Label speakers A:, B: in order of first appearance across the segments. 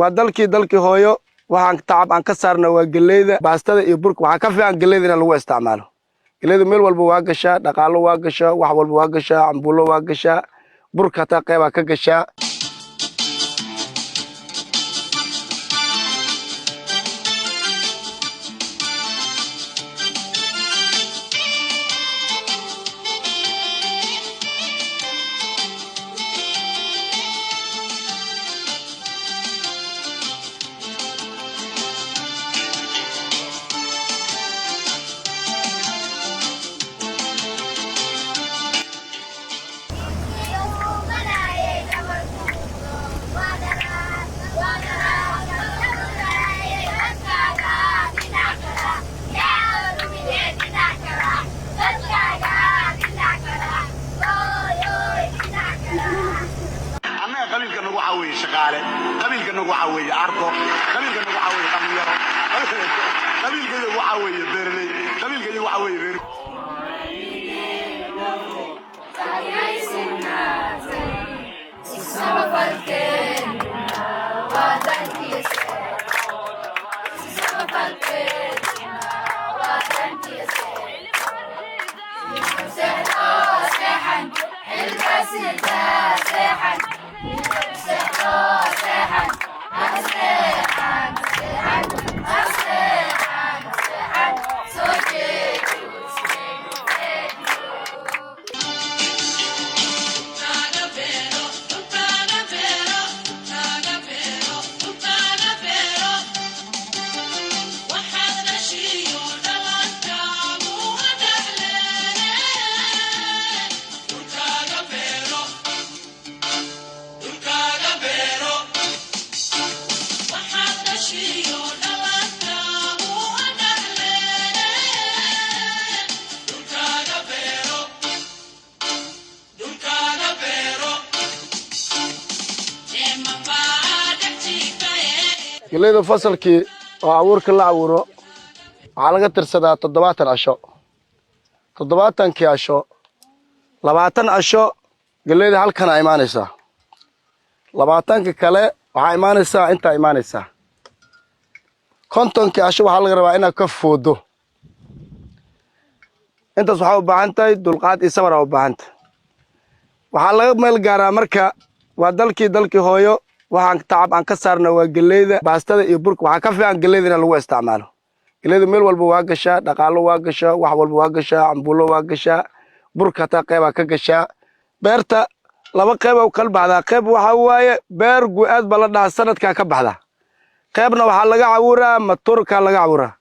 A: dalkii hooyo waxaan tacab aan ka saarnaa waa galleyda baastada iyo burka waxaa ka fiican galleyda in lagu isticmaalo galleyda meel walba waa gashaa dhaqaalo waa gashaa wax walba waa gashaa cambuulo waa gashaa burka taa qayb ka gashaa
B: شغاله قبيلك نوغو عاويه عرضو قبيلك نوغو عاويه قميرو قبيلك نوغو عاويه بيرلي قبيلك نوغو عاويه بيرلي
A: galleyda fasalkii oo abuurka la abuuro waxaa laga tirsadaa 70 casho 70 casho 20 casho galleyda halkan ay imaanaysaa 20 kale waxaa imaanaysaa inta imaanaysaa 50 casho waxaa laga rabaa inaad ka foodo intaas waxaa u baahan tahay dulqaad iyo sabar u baahan tahay waxaa laga meel gaaraa marka waa dalkii hooyo waxaan tacab aan ka saarnaa waa galleyda baastada iyo burka waxaa ka fiican galleyda in lagu isticmaalo galleyda meel walba waa gashaa dhaqaalo waa gashaa wax walba waa gashaa cambuulo waa gashaa burka taa qayb ka gashaa beerta laba qayb oo kala baxda qayb waxa waaye beer gu'aad bala dhaha sanadka ka baxda qaybna waxa laga caawuraa matoorka laga caawuraa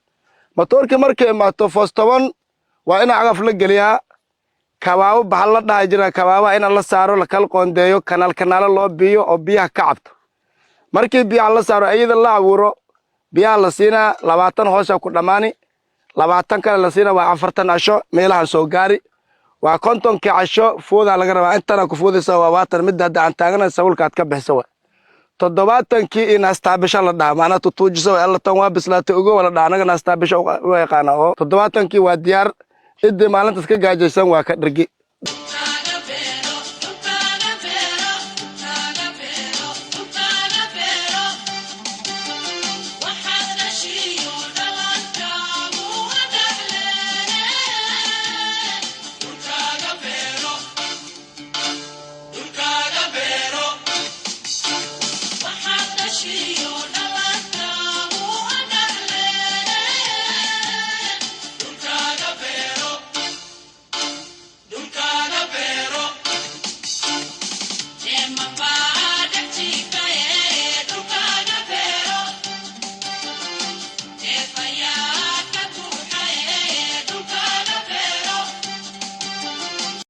A: matoorka markay imaato foostoban waa in cagaf la geliyaa kabaabo baxal la dhaha jira kabaaba in la saaro la kala qoondeeyo kanaal loo biyo oo biyaha ka cabto markii biyaha la saaro ayada la abuuro biyaha la siinaa 20 hoos ku dhamaani 20 kale la siinaa waa 40 casho meelaha soo gaari waa 50 casho fooda laga rabaa intana ku foodaysa waa 20 mid hadda aan taagana sawilka aad ka bixisa waa 70 in astaabisha la dhaha maana tuujiso alla tan waa bislaatay ugu wala dhaha anaga astaabisha u yaqaan oo 70 waa diyaar iddi maalintaas ka gaajaysan waa ka dhargi
C: Mamá